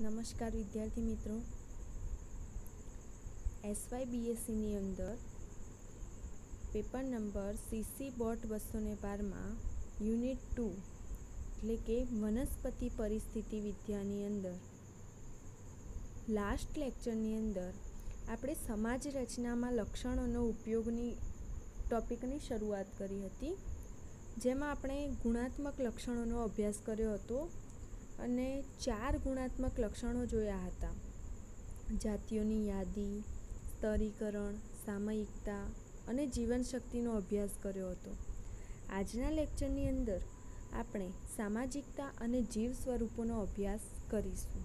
નમસ્કાર વિદ્યાર્થી મિત્રો, SYBSCની અંદર પેપર નંબર CC બોટ 212માં યુનિટ 2 એટલે કે વનસ્પતિ પરિસ્થિતિ વિદ્યાની અંદર લાસ્ટ લેક્ચરની અંદર આપણે સમાજ રચનામાં લક્ષણોનો ઉપયોગની ટોપિકની શરૂઆત કરી હતી, જેમાં આપણે ગુણાત્મક લક્ષણોનો અભ્યાસ કર્યો હતો અને 4 ગુણાત્મક લક્ષણો જોયા હતા. જાતિઓની યાદી, સ્તરીકરણ, સામયિકતા અને જીવનશક્તિનો અભ્યાસ કર્યો હતો. આજના લેક્ચરની અંદર આપણે સામાજિકતા અને જીવ સ્વરૂપોનો અભ્યાસ કરીશું.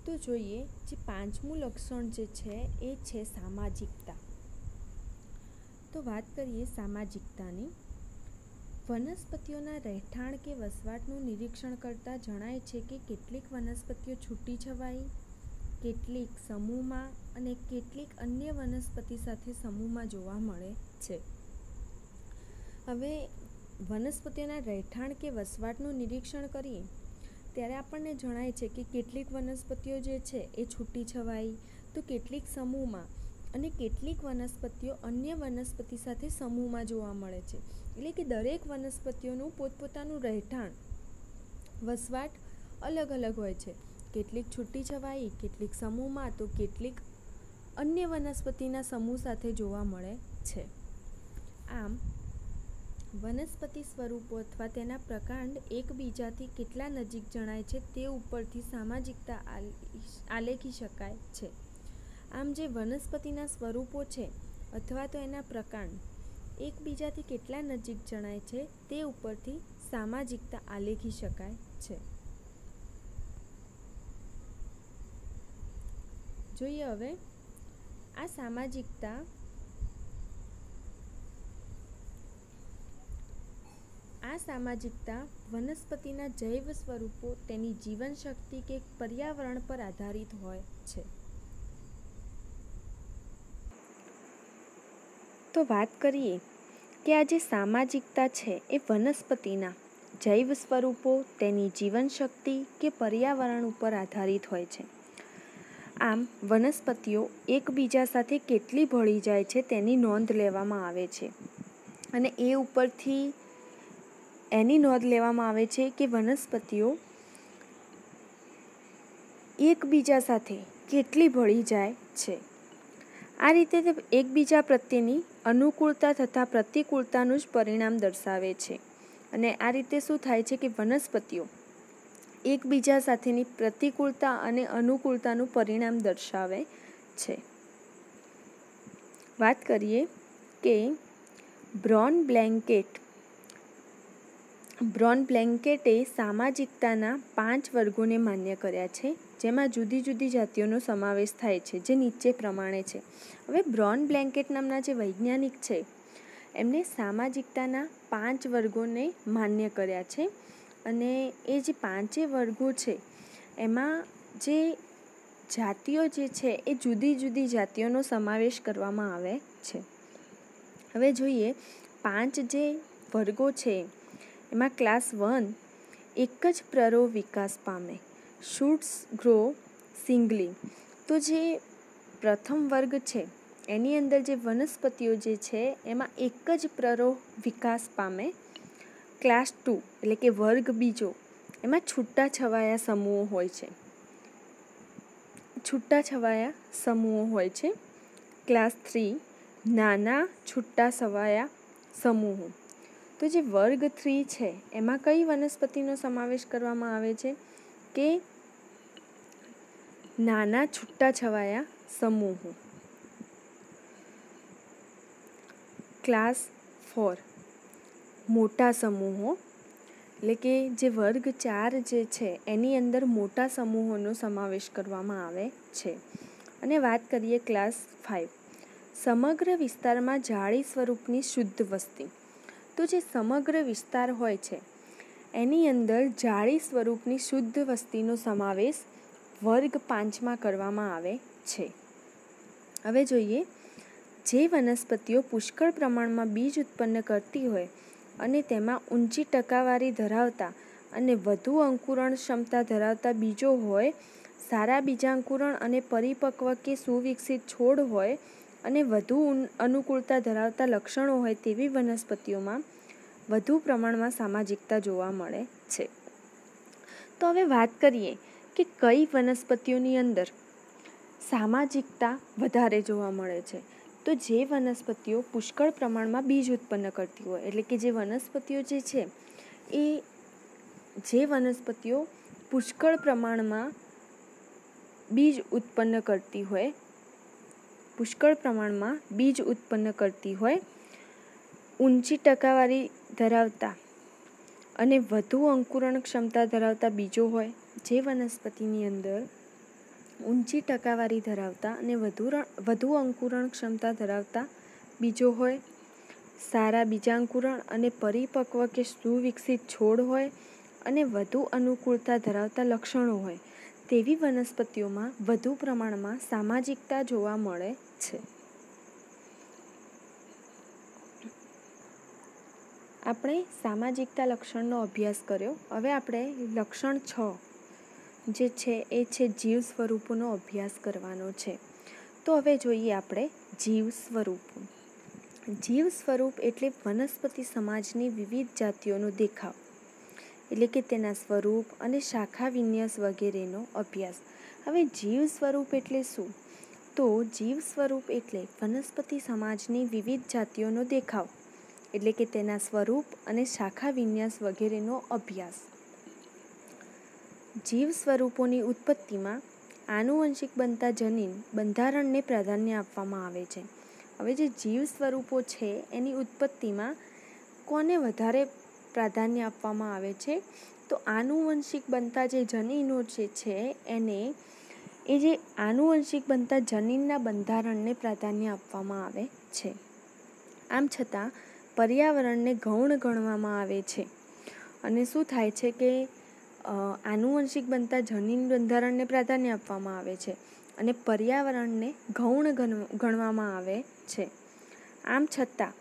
તો જોઈએ, જે 5મું લક્ષણ જે છે એ છે સામાજિકતા. તો વાત કરીએ સામાજિકતાની. વનસ્પતિઓના રહેઠાણ કે વસવાટનું નિરીક્ષણ કરતાં જણાય છે કે કેટલીક વનસ્પતિઓ છૂટી છવાઈ, કેટલીક સમૂહમાં અને કેટલીક અન્ય વનસ્પતિ સાથે સમૂહમાં જોવા મળે છે. હવે વનસ્પતિઓના રહેઠાણ કે વસવાટનું નિરીક્ષણ કરીએ ત્યારે આપણને જણાય છે કે કેટલીક વનસ્પતિઓ જે છે એ છૂટી છવાઈ, તો કેટલીક સમૂહમાં અને કેટલીક વનસ્પતિઓ અન્ય વનસ્પતિ સાથે સમૂહમાં જોવા મળે છે. એટલે કે દરેક વનસ્પતિઓનું પોતપોતાનું રહેઠાણ, વસવાટ અલગ અલગ હોય છે. કેટલીક છૂટી છવાઈ, કેટલીક સમૂહમાં, તો કેટલીક અન્ય વનસ્પતિના સમૂહ સાથે જોવા મળે છે. આમ વનસ્પતિ સ્વરૂપો અથવા તેના પ્રકાંડ એકબીજાથી કેટલા નજીક જણાય છે તે ઉપરથી સામાજિકતા આલેખી શકાય છે. આમ જે વનસ્પતિના સ્વરૂપો છે અથવા તો એના પ્રકાંડ એકબીજાથી કેટલા નજીક જણાય છે તે ઉપરથી સામાજિકતા આલેખી શકાય છે. જોઈએ હવે આ સામાજિકતા વનસ્પતિના જૈવ સ્વરૂપો, તેની જીવનશક્તિ કે પર્યાવરણ પર આધારિત હોય છે. તો વાત કરીએ કે આ જે સામાજિકતા છે એ વનસ્પતિના જૈવ સ્વરૂપો, તેની જીવનશક્તિ કે પર્યાવરણ ઉપર આધારિત હોય છે. આમ વનસ્પતિઓ એકબીજા સાથે કેટલી ભળી જાય છે તેની નોંધ લેવામાં આવે છે અને એ ઉપરથી એની નોંધ લેવામાં આવે છે કે વનસ્પતિઓ એકબીજા સાથે કેટલી ભળી જાય છે. આ રીતે તે એકબીજા પ્રત્યેની અનુકૂળતા તથા પ્રતિકૂળતાનું જ પરિણામ દર્શાવે છે. અને આ રીતે શું થાય છે કે વનસ્પતિઓ એકબીજા સાથેની પ્રતિકૂળતા અને અનુકૂળતાનું પરિણામ દર્શાવે છે. વાત કરીએ કે બ્રોન બ્લેન્કેટે સામાજિકતાના 5 વર્ગોને માન્ય કર્યા છે, જેમાં જુદી જુદી જાતિઓનો સમાવેશ થાય છે, જે નીચે પ્રમાણે છે. હવે બ્રોન બ્લેન્કેટ નામના જે વૈજ્ઞાનિક છે એમને સામાજિકતાના 5 વર્ગોને માન્ય કર્યા છે. અને એ જે 5 વર્ગો છે એમાં જે જાતિઓ જે છે એ જુદી જુદી જાતિઓનો સમાવેશ કરવામાં આવે છે. હવે જોઈએ 5 જે વર્ગો છે એમાં ક્લાસ 1 એક જ પ્રરોહ વિકાસ પામે, શૂટ્સ ગ્રો સિંગલી. તો જે પ્રથમ વર્ગ છે એની અંદર જે વનસ્પતિઓ જે છે એમાં એક જ પ્રરોહ વિકાસ પામે. ક્લાસ 2 એટલે કે વર્ગ બીજો, એમાં છૂટાછવાયા સમૂહો હોય છે. ક્લાસ 3 નાના છૂટાછવાયા સમૂહો. તો જે વર્ગ 3 છે એમાં કઈ વનસ્પતિનો સમાવેશ કરવામાં આવે છે કે નાના છૂટાછવાયા સમૂહો. ક્લાસ 4 મોટા સમૂહો, એટલે કે જે વર્ગ 4 જે છે એની અંદર મોટા સમૂહોનો સમાવેશ કરવામાં આવે છે. અને વાત કરીએ ક્લાસ 5 સમગ્ર વિસ્તારમાં જાળી સ્વરૂપની શુદ્ધ વસ્તી. તો જે સમગ્ર વિસ્તાર હોય છે એની અંદર જાળી સ્વરૂપની શુદ્ધ વસ્તીનો સમાવેશ વર્ગ 5માં કરવામાં આવે છે. હવે જોઈએ જે વનસ્પતિઓ પુષ્કળ પ્રમાણમાં બીજ ઉત્પન્ન કરતી હોય અને તેમાં ઊંચી ટકાવારી ધરાવતા અને વધુ અંકુરણ ક્ષમતા ધરાવતા બીજો હોય, સારા બીજાંકુરણ અને પરિપક્વ કે સુવિકસિત છોડ હોય અને વધુ અનુકૂળતા ધરાવતા લક્ષણો હોય તેવી વનસ્પતિઓમાં વધુ પ્રમાણમાં સામાજિકતા જોવા મળે છે. તો હવે વાત કરીએ કે કઈ વનસ્પતિઓની અંદર સામાજિકતા વધારે જોવા મળે છે. તો જે વનસ્પતિઓ પુષ્કળ પ્રમાણમાં બીજ ઉત્પન્ન કરતી હોય, એટલે કે જે વનસ્પતિઓ જે છે એ જે વનસ્પતિઓ પુષ્કળ પ્રમાણમાં બીજ ઉત્પન્ન કરતી હોય, ઊંચી ટકાવારી ધરાવતા અને વધુ અંકુરણ ક્ષમતા ધરાવતા બીજો હોય, જે વનસ્પતિની અંદર ઊંચી ટકાવારી ધરાવતા અને વધુ અંકુરણ ક્ષમતા ધરાવતા બીજો હોય, સારા બીજાંકુરણ અને પરિપક્વ કે સુવિકસિત છોડ હોય અને વધુ અનુકૂળતા ધરાવતા લક્ષણો હોય તેવી વનસ્પતિઓમાં વધુ પ્રમાણમાં સામાજિકતા જોવા મળે છે. આપણે સામાજિકતા લક્ષણનો અભ્યાસ કર્યો. હવે આપણે લક્ષણ 6 જે છે એ છે જીવ સ્વરૂપોનો અભ્યાસ કરવાનો છે. તો હવે જોઈએ આપણે જીવ સ્વરૂપો. જીવ સ્વરૂપ એટલે વનસ્પતિ સમાજની વિવિધ જાતિઓનો દેખાવ, એટલે કે તેના સ્વરૂપ અને શાખા વિન્યાસ વગેરેનો અભ્યાસ. હવે જીવ સ્વરૂપ એટલે શું? તો જીવ સ્વરૂપ એટલે વનસ્પતિ સમાજની વિવિધ જાતિઓનો દેખાવ, એટલે કે તેના સ્વરૂપ અને શાખા વિન્યાસ વગેરેનો અભ્યાસ. જીવ સ્વરૂપોની ઉત્પત્તિમાં આનુવંશિક બનતા જનીન બંધારણને પ્રાધાન્ય આપવામાં આવે છે. હવે જે જીવ સ્વરૂપો છે એની ઉત્પત્તિમાં કોને વધારે પ્રાધાન્ય આપવામાં આવે છે? તો આનુવંશિક બનતા જે જનીનો જે છે એ જે આનુવંશિક બનતા જનીનના બંધારણને પ્રાધાન્ય આપવામાં આવે છે. આમ છતાં પર્યાવરણને ગૌણ ગણવામાં આવે છે. અને શું થાય છે કે આનુવંશિક બનતા જનીન બંધારણને પ્રાધાન્ય આપવામાં આવે છે અને પર્યાવરણને ગૌણ ગણવામાં આવે છે. આમ છતાં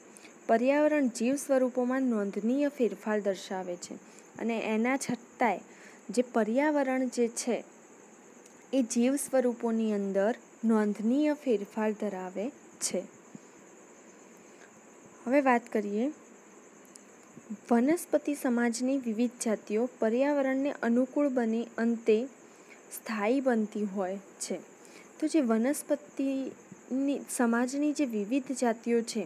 પર્યાવરણ જીવ સ્વરૂપોમાં નોંધનીય ફેરફાર દર્શાવે છે અને એના છતાંય જે પર્યાવરણ જે છે એ જીવ સ્વરૂપોની અંદર નોંધનીય ફેરફાર ધરાવે છે. હવે વાત કરીએ વનસ્પતિ સમાજની વિવિધ જાતિઓ પર્યાવરણને અનુકૂળ બની અંતે સ્થાયી બનતી હોય છે. તો જે વનસ્પતિની સમાજની જે વિવિધ જાતિઓ છે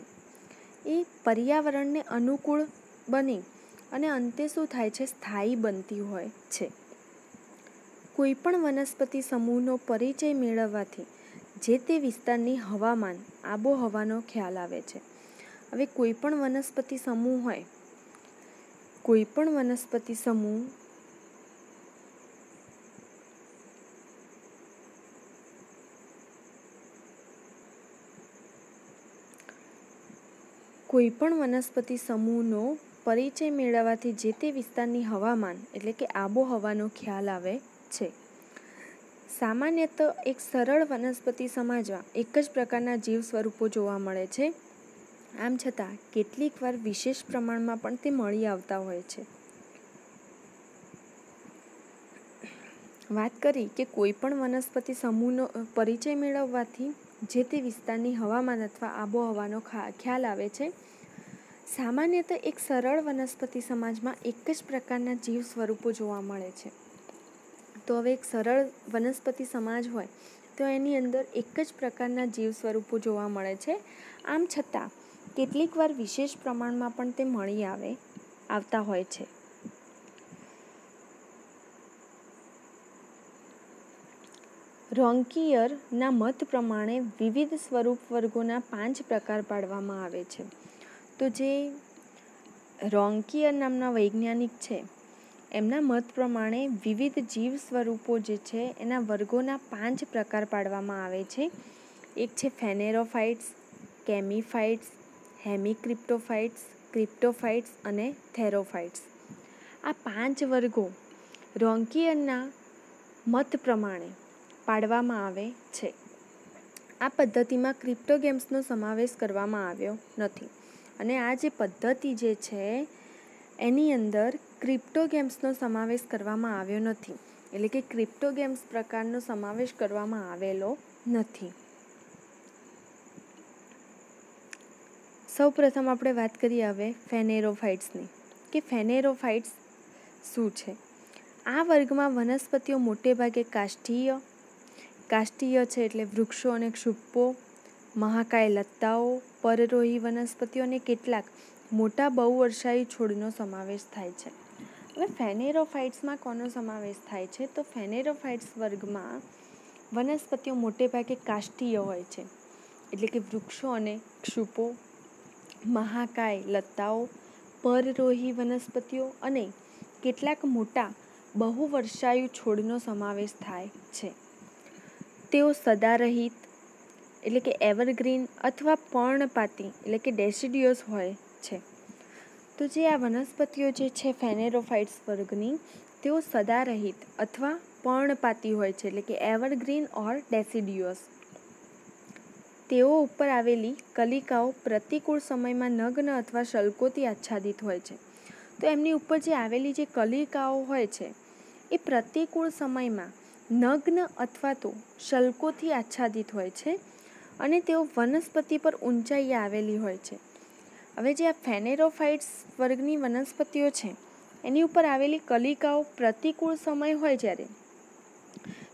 એ પર્યાવરણને અનુકૂળ બની અને અંતે શું થાય છે? સ્થાયી બનતી હોય છે. કોઈ પણ વનસ્પતિ સમૂહનો પરિચય મેળવવાથી જે તે વિસ્તારની હવામાન, આબોહવાનો ખ્યાલ આવે છે. હવે કોઈ પણ વનસ્પતિ સમૂહ હોય, કોઈ પણ વનસ્પતિ સમૂહનો પરિચય મેળવવાથી જે તે વિસ્તારની હવામાન એટલે કે આબોહવાનો ખ્યાલ આવે છે. સામાન્યતઃ એક સરળ વનસ્પતિ સમાજમાં એક જ પ્રકારના જીવ સ્વરૂપો જોવા મળે છે. આમ છતાં કેટલીક વાર વિશેષ પ્રમાણમાં પણ તે મળી આવતા હોય છે. વાત કરી કે કોઈ પણ વનસ્પતિ સમૂહનો પરિચય મેળવવાથી જે તે વિસ્તારની હવામાન અથવા આબોહવાનો ખ્યાલ આવે છે. સામાન્યતઃ એક સરળ વનસ્પતિ સમાજમાં એક જ પ્રકારના જીવ સ્વરૂપો જોવા મળે છે. તો હવે એક સરળ વનસ્પતિ સમાજ હોય તો એની અંદર એક જ પ્રકારના જીવ સ્વરૂપો જોવા મળે છે. આમ છતાં કેટલીક વાર વિશેષ પ્રમાણમાં પણ તે મળી આવતા હોય છે. રોન્કિયરના મત પ્રમાણે વિવિધ સ્વરૂપ વર્ગોના 5 પ્રકાર પાડવામાં આવે છે. તો જે રોન્કિયર નામના વૈજ્ઞાનિક છે એમના મત પ્રમાણે વિવિધ જીવ સ્વરૂપો જે છે એના વર્ગોના 5 પ્રકાર પાડવામાં આવે છે. એક છે ફેનેરોફાઇટ્સ, કેમીફાઇટ્સ, હેમિક્રિપ્ટોફાઇટ્સ, ક્રિપ્ટોફાઇટ્સ અને થેરોફાઇટ્સ. આ 5 વર્ગો રોન્કિયરના મત પ્રમાણે પાડવામાં આવે છે. આ પદ્ધતિમાં ક્રિપ્ટોગેમ્સનો સમાવેશ કરવામાં આવ્યો નથી અને આ જે પદ્ધતિ જે છે એની અંદર ક્રિપ્ટોગેમ્સનો સમાવેશ કરવામાં આવ્યો નથી, એટલે કે ક્રિપ્ટોગેમ્સ પ્રકારનો સમાવેશ કરવામાં આવેલો નથી. સૌપ્રથમ આપણે વાત કરીએ હવે ફેનેરોફાઇટ્સની, કે ફેનેરોફાઇટ્સ શું છે. આ વર્ગમાં વનસ્પતિઓ મોટે ભાગે કાષ્ઠીય છે, એટલે વૃક્ષો અને ક્ષુપો, મહાકાય લતાઓ, પરરોહી વનસ્પતિઓ અને કેટલાક મોટા બહુવર્ષાયી છોડનો સમાવેશ થાય છે. હવે ફેનેરોફાઇટ્સમાં કોનો સમાવેશ થાય છે, તો ફેનેરોફાઇટ્સ વર્ગમાં વનસ્પતિઓ મોટે ભાગે કાષ્ઠીય હોય છે, એટલે કે વૃક્ષો અને ક્ષુપો, મહાકાય લતાઓ, પરરોહી વનસ્પતિઓ અને કેટલાક મોટા બહુવર્ષાયુ છોડનો સમાવેશ થાય છે. તેઓ સદારહિત એટલે કે એવરગ્રીન અથવા પર્ણપાતી એટલે કે ડેસિડિયસ હોય છે. તો જે આ વનસ્પતિઓ જે છે ફેનેરોફાઇટ્સ વર્ગની, તેઓ સદારહિત અથવા પર્ણપાતી હોય છે, એટલે કે એવરગ્રીન ઓર ડેસિડિયસ. તેઓ ઉપર આવેલી કલિકાઓ પ્રતિકૂળ સમયમાં નગ્ન અથવા શલ્કોથી આચ્છાદિત હોય છે. તો એમની ઉપર જે આવેલી જે કલિકાઓ હોય છે એ પ્રતિકૂળ સમયમાં નગ્ન અથવા તો શલ્કોથી આચ્છાદિત હોય છે અને તેઓ વનસ્પતિ પર ઊંચાઈએ આવેલી હોય છે. હવે જે આ ફેનેરોફાઇટ્સ વર્ગની વનસ્પતિઓ છે એની ઉપર આવેલી કલિકાઓ પ્રતિકૂળ સમય હોય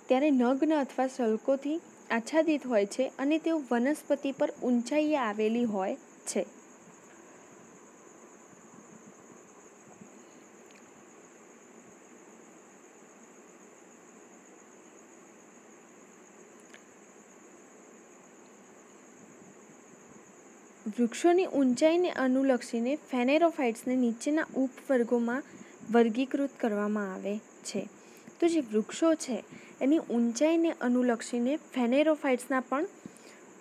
ત્યારે નગ્ન અથવા શલ્કોથી આચ્છાદિત હોય છે અને તેઓ વનસ્પતિ પર ઊંચાઈએ આવેલી હોય છે. વૃક્ષોની ઊંચાઈને અનુલક્ષીને ફેનેરોફાઇટ્સને નીચેના ઉપવર્ગોમાં વર્ગીકૃત કરવામાં આવે છે. તો જે વૃક્ષો છે એની ઊંચાઈને અનુલક્ષીને ફેનેરોફાઇટ્સના પણ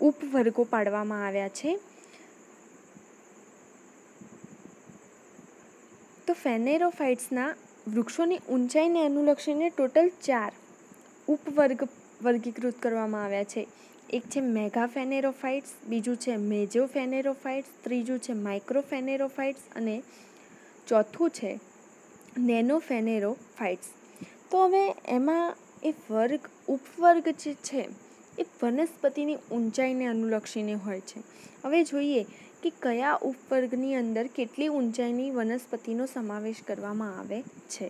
ઉપવર્ગો પાડવામાં આવ્યા છે. તો ફેનેરોફાઇટ્સના વૃક્ષોની ઊંચાઈને અનુલક્ષીને ટોટલ 4 ઉપવર્ગ વર્ગીકૃત કરવામાં આવ્યા છે. એક છે મેગાફેનેરોફાઇટ્સ, બીજું છે મેજોફેનેરોફાઇટ્સ, ત્રીજું છે માઇક્રોફેનેરોફાઇટ્સ અને ચોથું છે નેનોફેનેરોફાઇટ્સ. તો હવે એમાં એ ઉપવર્ગ જે છે એ વનસ્પતિની ઊંચાઈને અનુલક્ષીને હોય છે. હવે જોઈએ કે કયા ઉપવર્ગની અંદર કેટલી ઊંચાઈની વનસ્પતિનો સમાવેશ કરવામાં આવે છે.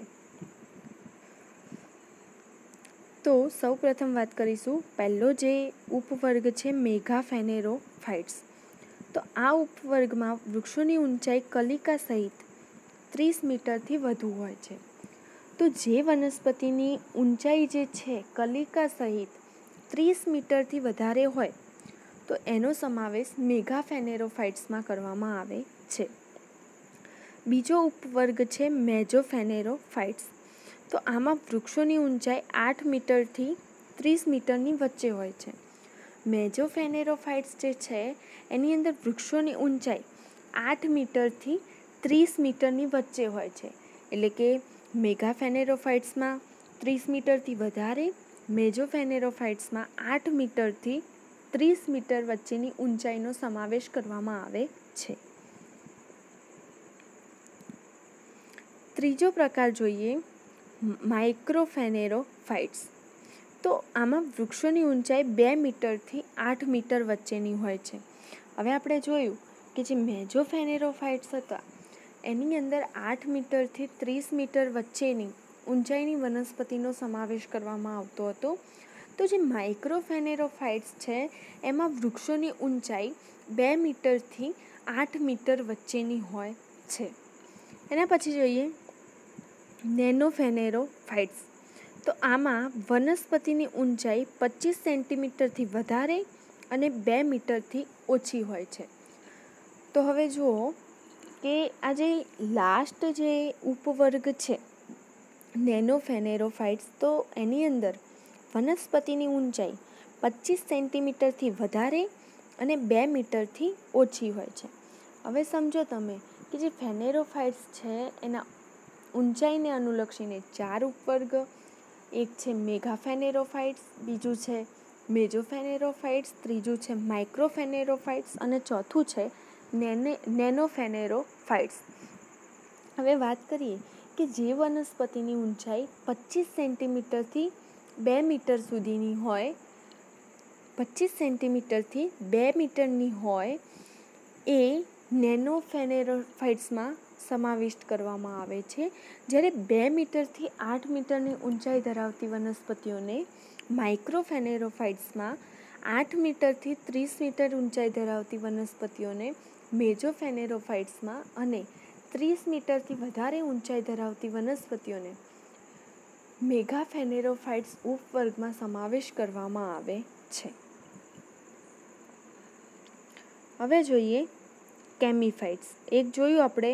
તો સૌ પ્રથમ વાત કરીશું પહેલો જે ઉપવર્ગ છે મેગાફેનેરોફાઇટ્સ. તો આ ઉપવર્ગમાં વૃક્ષોની ઊંચાઈ કલિકા સહિત 30 મીટરથી વધુ હોય છે. તો જે વનસ્પતિની ઊંચાઈ જે છે કલિકા સહિત 30 મીટરથી વધારે હોય તો એનો સમાવેશ મેગાફેનેરોફાઇટ્સમાં કરવામાં આવે છે. બીજો ઉપવર્ગ છે મેજોફેનેરોફાઇટ્સ. તો આમાં વૃક્ષોની ઊંચાઈ 8 મીટરથી 30 મીટરની વચ્ચે હોય છે. મેજોફેનેરોફાઇટ્સ જે છે એની અંદર વૃક્ષોની ઊંચાઈ 8 મીટરથી 30 મીટરની વચ્ચે હોય છે. એટલે કે મેગાફેનેરોફાઇટ્સમાં 30 મીટરથી વધારે, મેજોફેનેરોફાઇટ્સમાં 8 મીટરથી 30 મીટર વચ્ચેની ઊંચાઈનો સમાવેશ કરવામાં આવે છે. ત્રીજો પ્રકાર જોઈએ માઇક્રોફેનેરોફાઇટ્સ. તો આમાં વૃક્ષોની ઊંચાઈ 2 મીટરથી 8 મીટર વચ્ચેની હોય છે. હવે આપણે જોયું કે જે મેજોફેનેરોફાઇટ્સ હતા એની અંદર 8 મીટરથી 30 મીટર વચ્ચેની ઊંચાઈની વનસ્પતિનો સમાવેશ કરવામાં આવતો હતો. તો જે માઇક્રોફેનેરોફાઇટ્સ છે એમાં વૃક્ષોની ઊંચાઈ 2 મીટરથી 8 મીટર વચ્ચેની હોય છે. એના પછી જોઈએ નેનોફેનેરોફાઇટ્સ. તો આમાં વનસ્પતિની ઊંચાઈ 25 સેન્ટીમીટરથી વધારે અને 2 મીટરથી ઓછી હોય છે. તો હવે જુઓ કે આ જે લાસ્ટ જે ઉપવર્ગ છે નેનોફેનેરોફાઇટ્સ, તો એની અંદર વનસ્પતિની ઊંચાઈ 25 સેન્ટીમીટરથી વધારે અને 2 મીટરથી ઓછી હોય છે. હવે સમજો તમે કે જે ફેનેરોફાઇટ્સ છે એના ઊંચાઈને અનુલક્ષીને 4 ઉપવર્ગ, એક છે મેગાફેનેરોફાઇટ્સ, બીજું છે મેજોફેનેરોફાઇટ્સ, ત્રીજું છે માઇક્રોફેનેરોફાઇટ્સ અને ચોથું છે નેનોફેનેરોફાઇટ્સ. હવે વાત કરીએ કે જે વનસ્પતિની ઊંચાઈ 25 સેન્ટીમીટરથી 2 મીટર સુધીની હોય, 25 સેન્ટીમીટરથી 2 મીટરની હોય એ નેનોફેનેરોફાઇટ્સમાં સમાવિષ્ટ કરવામાં આવે છે. જ્યારે 2 મીટરથી 8 મીટરની ઊંચાઈ ધરાવતી વનસ્પતિઓને માઇક્રોફેનેરોફાઇટ્સમાં, 8 મીટરથી 30 મીટર ઊંચાઈ ધરાવતી વનસ્પતિઓને મેજોફેનેરોફાઇટ્સમાં અને 30 મીટરથી વધારે ઊંચાઈ ધરાવતી વનસ્પતિઓને મેગાફેનેરોફાઇટ્સ ઉપવર્ગમાં સમાવેશ કરવામાં આવે છે. હવે જોઈએ કેમીફાઇટ્સ. એક જોયું આપણે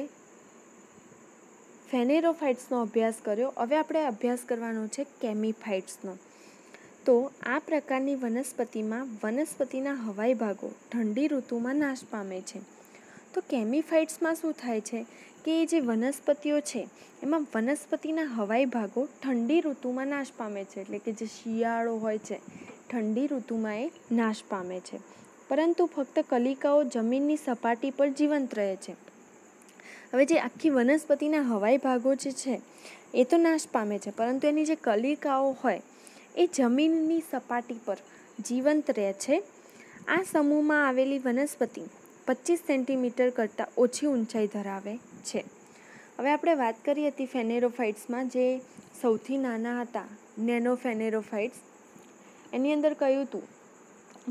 ફેનેરોફાઇટ્સનો અભ્યાસ કર્યો, હવે આપણે અભ્યાસ કરવાનો છે કેમીફાઇટ્સનો. તો આ પ્રકારની વનસ્પતિમાં વનસ્પતિના હવાઈ ભાગો ઠંડી ઋતુમાં નાશ પામે છે. તો કેમીફાઇટ્સમાં શું થાય છે કે જે વનસ્પતિઓ છે એમાં વનસ્પતિના હવાઈ ભાગો ઠંડી ઋતુમાં નાશ પામે છે, એટલે કે જે શિયાળો હોય છે ઠંડી ઋતુમાં એ નાશ પામે છે, પરંતુ ફક્ત કલિકાઓ જમીનની સપાટી પર જીવંત રહે છે. હવે જે આખી વનસ્પતિના હવાઈ ભાગો જે છે એ તો નાશ પામે છે, પરંતુ એની જે કલિકાઓ હોય એ જમીનની સપાટી પર જીવંત રહે છે. આ સમૂહમાં આવેલી વનસ્પતિ 25 સેન્ટીમીટર કરતાં ઓછી ઊંચાઈ ધરાવે છે. હવે આપણે વાત કરી હતી ફેનેરોફાઇટ્સમાં જે સૌથી નાના હતા, નેનોફેનેરોફાઇટ્સ. એની અંદર કહ્યું હતું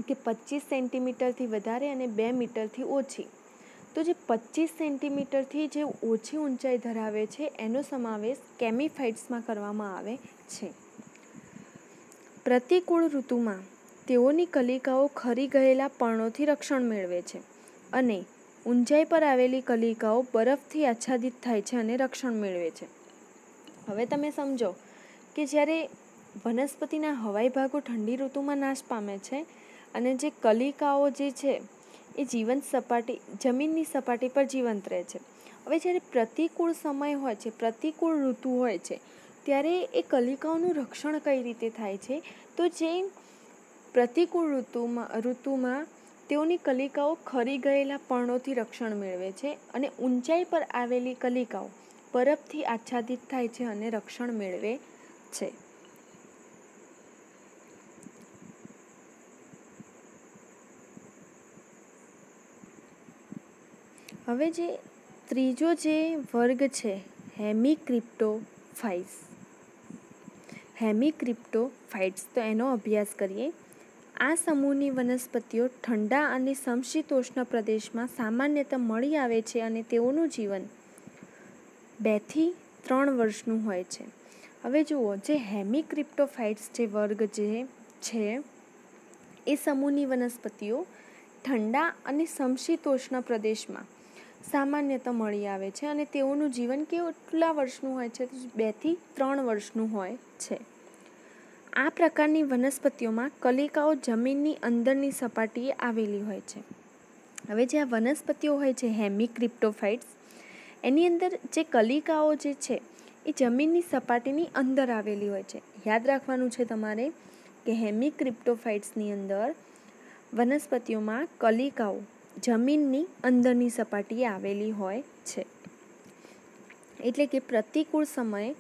કે 25 સેન્ટીમીટરથી વધારે અને 2 મીટરથી ઓછી. તો જે 25 સેન્ટીમીટરથી જે ઓછી ઊંચાઈ ધરાવે છે એનો સમાવેશ કેમીફાઇટ્સમાં કરવામાં આવે છે. પ્રતિકૂળ ઋતુમાં તેઓની કલિકાઓ ખરી ગયેલા પર્ણોથી રક્ષણ મેળવે છે અને ઊંચાઈ પર આવેલી કલિકાઓ બરફથી આચ્છાદિત થાય છે અને રક્ષણ મેળવે છે. હવે તમે સમજો કે જ્યારે વનસ્પતિના હવાઈ ભાગો ઠંડી ઋતુમાં નાશ પામે છે અને જે કલિકાઓ જે છે એ જમીનની સપાટી પર જીવંત રહે છે. હવે જ્યારે પ્રતિકૂળ સમય હોય છે, પ્રતિકૂળ ઋતુ હોય છે, ત્યારે એ કલિકાઓનું રક્ષણ કઈ રીતે થાય છે? તો જે પ્રતિકૂળ ઋતુમાં તેઓની કલિકાઓ ખરી ગયેલા પર્ણોથી રક્ષણ મેળવે છે અને ઊંચાઈ પર આવેલી કલિકાઓ બરફથી આચ્છાદિત થાય છે અને રક્ષણ મેળવે છે. હવે જે ત્રીજો જે વર્ગ છે હેમિક્રિપ્ટોફાઇટ્સ, તો એનો અભ્યાસ કરીએ. આ સમૂહની વનસ્પતિઓ ઠંડા અને સમશીતોષ્ણ પ્રદેશમાં સામાન્યતઃ મળી આવે છે અને તેઓનું જીવન 2 થી 3 વર્ષનું હોય છે. હવે જુઓ, જે હેમિક્રિપ્ટોફાઇટ્સ જે વર્ગ જે છે એ સમૂહની વનસ્પતિઓ ઠંડા અને સમશીતોષ્ણ પ્રદેશમાં સામાન્યતઃ મળી આવે છે અને તેઓનું જીવન કેટલા વર્ષનું હોય છે? 2 થી 3 વર્ષનું હોય છે. આ પ્રકારની વનસ્પતિઓમાં કલિકાઓ જમીનની અંદરની સપાટીએ આવેલી હોય છે. હવે જે આ વનસ્પતિઓ હોય છે હેમિક્રિપ્ટોફાઇટ્સ, એની અંદર જે કલિકાઓ જે છે એ જમીનની સપાટીની અંદર આવેલી હોય છે. યાદ રાખવાનું છે તમારે કે હેમિક્રિપ્ટોફાઇટ્સની અંદર વનસ્પતિઓમાં કલિકાઓ જમીનની અંદરની સપાટીએ આવેલી હોય છે. એટલે કે પ્રતિકૂળ સમયે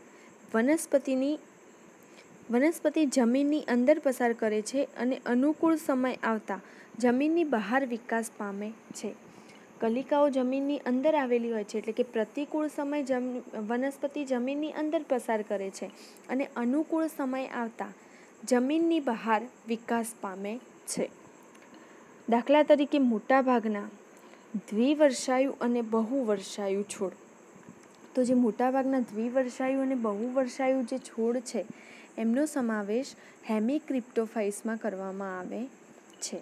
વનસ્પતિ જમીનની અંદર પસાર કરે છે અને અનુકૂળ સમય આવતા જમીનની બહાર વિકાસ પામે છે. કલિકાઓ જમીનની અંદર આવેલી હોય છે, એટલે કે પ્રતિકૂળ સમય વનસ્પતિ જમીનની અંદર પસાર કરે છે અને અનુકૂળ સમય આવતા જમીનની બહાર વિકાસ પામે છે. દાખલા તરીકે મોટાભાગના દ્વિવર્ષાયુ અને બહુવર્ષાયુ છોડ. તો જે મોટાભાગના દ્વિવર્ષાયુ અને બહુવર્ષાયુ જે છોડ છે એમનો સમાવેશ હેમિક્રિપ્ટોફાઇટ્સમાં કરવામાં આવે છે.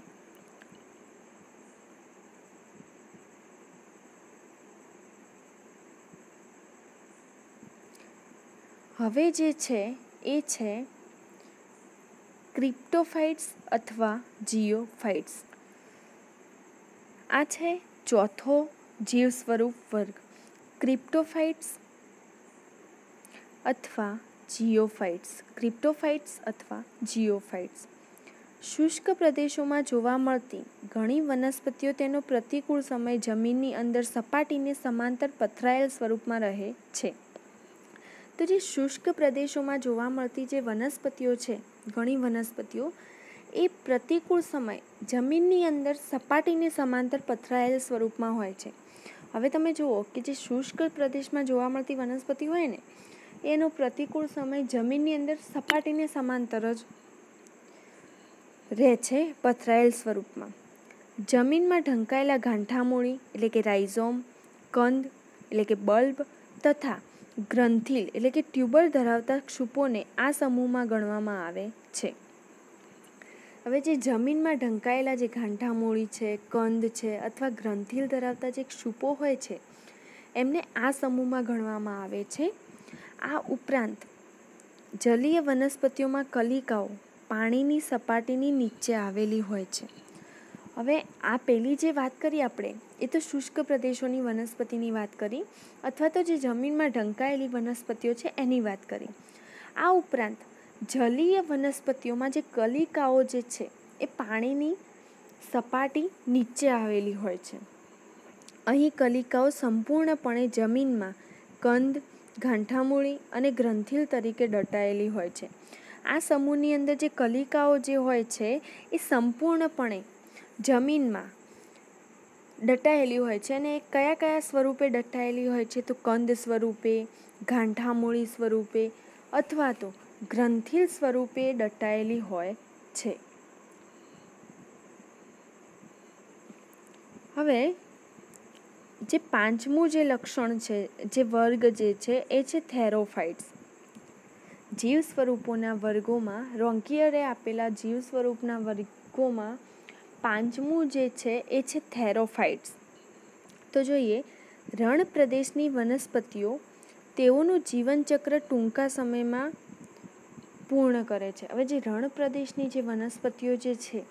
હવે જે છે એ છે ક્રિપ્ટોફાઇટ્સ અથવા જીઓફાઇટ્સ. આ છે ચોથો જીવ સ્વરૂપ વર્ગ, ક્રિપ્ટોફાઇટ્સ અથવા જીઓફાઇટ્સ. શુષ્ક પ્રદેશોમાં જોવા મળતી ઘણી વનસ્પતિઓ તેનો પ્રતિકૂળ સમય જમીનની અંદર સપાટીને સમાંતર પથરાયેલ સ્વરૂપમાં રહે છે. તો જે શુષ્ક પ્રદેશોમાં જોવા મળતી જે વનસ્પતિઓ છે, ઘણી વનસ્પતિઓ એ પ્રતિકૂળ સમય જમીનની અંદર સપાટીને સમાંતર પથરાયેલ સ્વરૂપમાં હોય છે. હવે તમે જુઓ કે જે શુષ્ક પ્રદેશમાં જોવા મળતી વનસ્પતિ હોય ને એનો પ્રતિકૂળ સમય જમીનની અંદર સપાટીને સમાંતર જ રહે છે, પથરાયેલ સ્વરૂપમાં. જમીનમાં ઢંકાયેલા ગાંઠામૂળી એટલે કે રાઇઝોમ, કંદ એટલે કે બલ્બ તથા ગ્રંથિલ એટલે કે ટ્યુબર ધરાવતા ક્ષુપોને આ સમૂહમાં ગણવામાં આવે છે. હવે જે જમીનમાં ઢંકાયેલા જે ગાંઠામૂળી છે, કંદ છે અથવા ગ્રંથિલ ધરાવતા જે ક્ષુપો હોય છે એમને આ સમૂહમાં ગણવામાં આવે છે. આ ઉપરાંત જલીય વનસ્પતિઓમાં કલિકાઓ પાણીની સપાટીની નીચે આવેલી હોય છે. હવે આ પહેલી જે વાત કરી આપણે એ તો શુષ્ક પ્રદેશોની વનસ્પતિની વાત કરી અથવા તો જે જમીનમાં ઢંકાયેલી વનસ્પતિઓ છે એની વાત કરી. આ ઉપરાંત જલીય વનસ્પતિઓમાં જે કલિકાઓ જે છે એ પાણીની સપાટી નીચે આવેલી હોય છે. અહીં કલિકાઓ સંપૂર્ણપણે જમીનમાં કંદ, ગાંઠામૂળી અને ગ્રંથિલ તરીકે દટાયેલી હોય છે. આ સમૂહની અંદર જે કલિકાઓ જે હોય છે એ સંપૂર્ણપણે જમીનમાં દટાયેલી હોય છે અને કયા કયા સ્વરૂપે દટાયેલી હોય છે તો કંદ સ્વરૂપે, ગાંઠામૂળી સ્વરૂપે અથવા તો ગ્રંથિલ સ્વરૂપે દટાયેલી હોય છે. હવે જે પાંચમું જે લક્ષણ છે, જે વર્ગ જે છે એ છે થેરોફાઇટ્સ. જીવ સ્વરૂપોના વર્ગોમાં રોન્કિયરે આપેલા જીવ સ્વરૂપના વર્ગોમાં પાંચમું જે છે એ છે થેરોફાઇટ્સ. તો જોઈએ રણ પ્રદેશની વનસ્પતિઓ તેઓનું જીવનચક્ર ટૂંકા સમયમાં પૂર્ણ કરે છે. હવે જે રણ પ્રદેશની જે વનસ્પતિઓ જે છે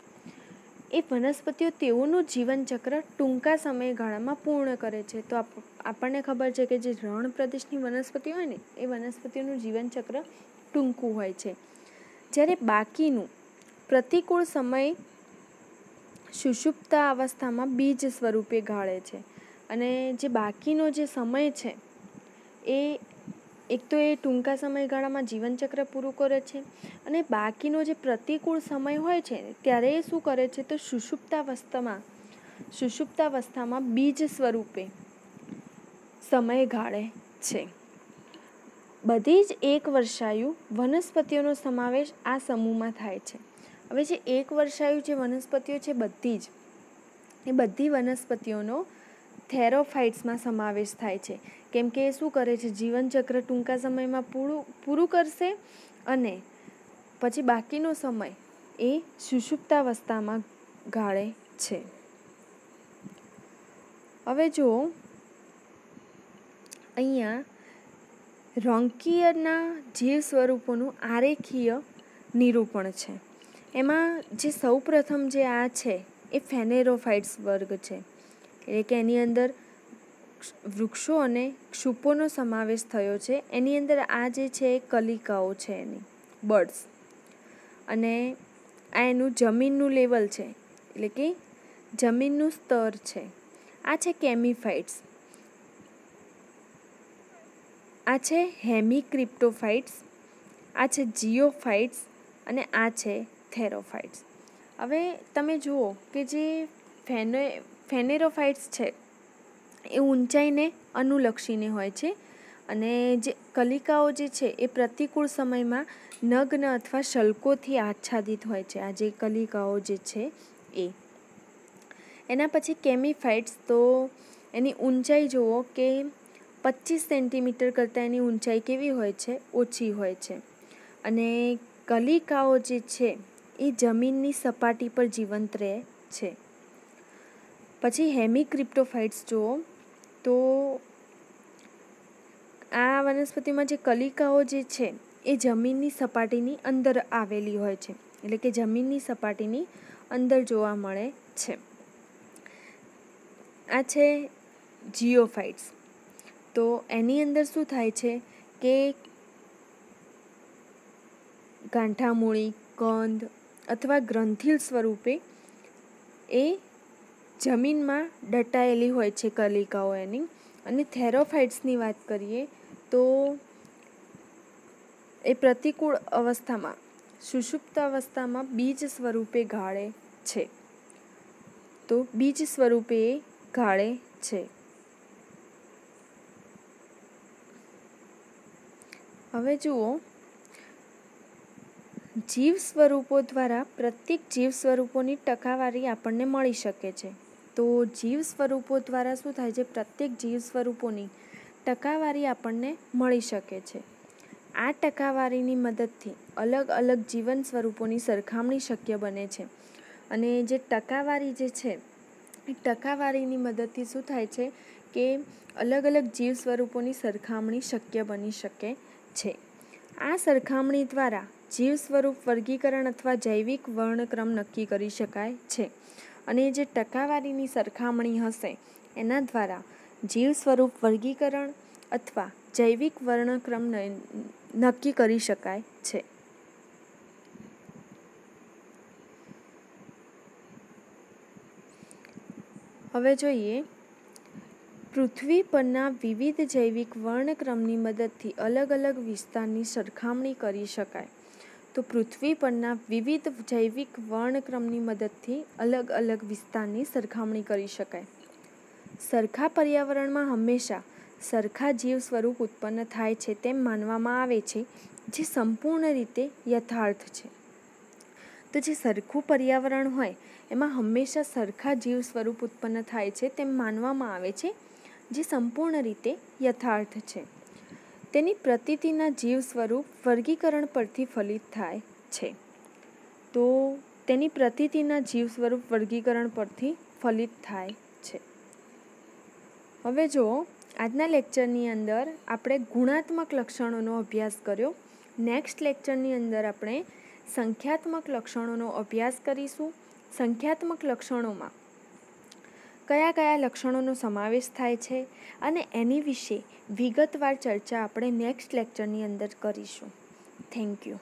એ વનસ્પતિઓ તેઓનું જીવનચક્ર ટૂંકા સમયગાળામાં પૂર્ણ કરે છે. તો આપણને ખબર છે કે જે રણ પ્રદેશની વનસ્પતિ હોય ને એ વનસ્પતિઓનું જીવનચક્ર ટૂંકું હોય છે. જ્યારે બાકીનું પ્રતિકૂળ સમય સુષુપ્તા અવસ્થામાં બીજ સ્વરૂપે ગાળે છે. અને જે બાકીનો જે સમય છે એ એક તો એ ટૂંકા સમયગાળામાં જીવનચક્ર પૂરું કરે છે અને બાકીનો જે પ્રતિકૂળ સમય હોય છે ત્યારે એ શું કરે છે તો સુષુપ્તાવસ્થામાં બીજ સ્વરૂપે સમય ગાળે છે. બધી જ એક વર્ષાયુ વનસ્પતિઓનો સમાવેશ આ સમૂહમાં થાય છે. હવે જે એક વર્ષાયુ જે વનસ્પતિઓ છે બધી વનસ્પતિઓનો થેરોફાઇટ્સમાં સમાવેશ થાય છે. કેમ કે એ શું કરે છે જીવનચક્ર ટૂંકા સમયમાં પૂરું કરશે અને પછી બાકીનો સમય એ સુષુપ્તાવસ્થામાં ગાળે છે. હવે જો અહીંયા રોન્કિયરના જીવ સ્વરૂપોનું આરેખીય નિરૂપણ છે. એમાં જે સૌપ્રથમ જે આ છે એ ફેનેરોફાઇટ્સ વર્ગ છે. એટલે કે એની અંદર વૃક્ષો અને ક્ષુપોનો સમાવેશ થયો છે. એની અંદર આ જે છે એ કલિકાઓ છે એની બર્ડ્સ અને આ એનું જમીનનું લેવલ છે એટલે કે જમીનનું સ્તર છે. આ છે કેમીફાઇટ્સ, આ છે હેમિક્રિપ્ટોફાઇટ્સ, આ છે જીઓફાઇટ્સ અને આ છે થેરોફાઇટ્સ. હવે તમે જુઓ કે જે ફેનેરોફાઇટ્સ છે એ ઊંચાઈને અનુલક્ષીને હોય છે અને જે કલિકાઓ જે છે એ પ્રતિકૂળ સમયમાં નગ્ન અથવા શલ્કોથી આચ્છાદિત હોય છે. આ જે કલિકાઓ જે છે એ એના પછી કેમીફાઇટ્સ, તો એની ઊંચાઈ જુઓ કે 25 સેન્ટીમીટર કરતાં એની ઊંચાઈ કેવી હોય છે ઓછી હોય છે અને કલિકાઓ જે છે એ જમીનની સપાટી પર જીવંત રહે છે. પછી હેમિક્રિપ્ટોફાઇટ્સ જુઓ તો આ વનસ્પતિમાં જે કલિકાઓ જે છે એ જમીનની સપાટીની અંદર આવેલી હોય છે એટલે કે જમીનની સપાટીની અંદર જોવા મળે છે. આ છે જીઓફાઇટ્સ. તો એની અંદર શું થાય છે કે ગાંઠામૂળી, કંદ અથવા ગ્રંથિલ સ્વરૂપે એ જમીનમાં દટાયેલી હોય છે કલિકાઓ એની. અને થેરોફાઇટ્સની વાત કરીએ તો એ પ્રતિકૂળ અવસ્થામાં સુષુપ્ત અવસ્થામાં બીજ સ્વરૂપે ગાળે છે. તો બીજ સ્વરૂપે એ ગાળે છે. હવે જુઓ, જીવ સ્વરૂપો દ્વારા પ્રત્યેક જીવ સ્વરૂપોની ટકાવારી આપણને મળી શકે છે. તો જીવ સ્વરૂપો દ્વારા શું થાય છે? પ્રત્યેક જીવ સ્વરૂપોની ટકાવારી આપણને મળી શકે છે. આ ટકાવારીની મદદથી અલગ અલગ જીવન સ્વરૂપોની સરખામણી શક્ય બને છે. અને જે ટકાવારી જે છે એ ટકાવારીની મદદથી શું થાય છે કે અલગ અલગ જીવ સ્વરૂપોની સરખામણી શક્ય બની શકે છે. આ સરખામણી દ્વારા જીવ સ્વરૂપ વર્ગીકરણ અથવા જૈવિક વર્ણક્રમ નક્કી કરી શકાય છે. અને જે ટકાવારીની સરખામણી હશે એના દ્વારા જીવ સ્વરૂપ વર્ગીકરણ અથવા જૈવિક વર્ણક્રમ નક્કી કરી શકાય છે. હવે જોઈએ, પૃથ્વી પરના વિવિધ જૈવિક વર્ણક્રમની મદદથી અલગ અલગ વિસ્તારની સરખામણી કરી શકાય. તો પૃથ્વી પરના વિવિધ જૈવિક વર્ણક્રમની મદદથી અલગ અલગ વિસ્તારની સરખામણી કરી શકાય. સરખા પર્યાવરણમાં હંમેશા સરખા જીવ સ્વરૂપ ઉત્પન્ન થાય છે તેમ માનવામાં આવે છે, જે સંપૂર્ણ રીતે યથાર્થ છે. તો જે સરખું પર્યાવરણ હોય એમાં હંમેશા સરખા જીવ સ્વરૂપ ઉત્પન્ન થાય છે તેમ માનવામાં આવે છે, જે સંપૂર્ણ રીતે યથાર્થ છે. તેની પ્રતીતિના જીવ સ્વરૂપ વર્ગીકરણ પરથી ફલિત થાય છે. તો તેની પ્રતીતિના જીવ સ્વરૂપ વર્ગીકરણ પરથી ફલિત થાય છે. હવે જો આજના લેક્ચરની અંદર આપણે ગુણાત્મક લક્ષણોનો અભ્યાસ કર્યો. નેક્સ્ટ લેક્ચરની અંદર આપણે સંખ્યાત્મક લક્ષણોનો અભ્યાસ કરીશું. સંખ્યાત્મક લક્ષણોમાં કયા કયા લક્ષણોનો સમાવેશ થાય છે અને એની વિશે વિગતવાર ચર્ચા આપણે નેક્સ્ટ લેક્ચરની અંદર કરીશું. Thank you.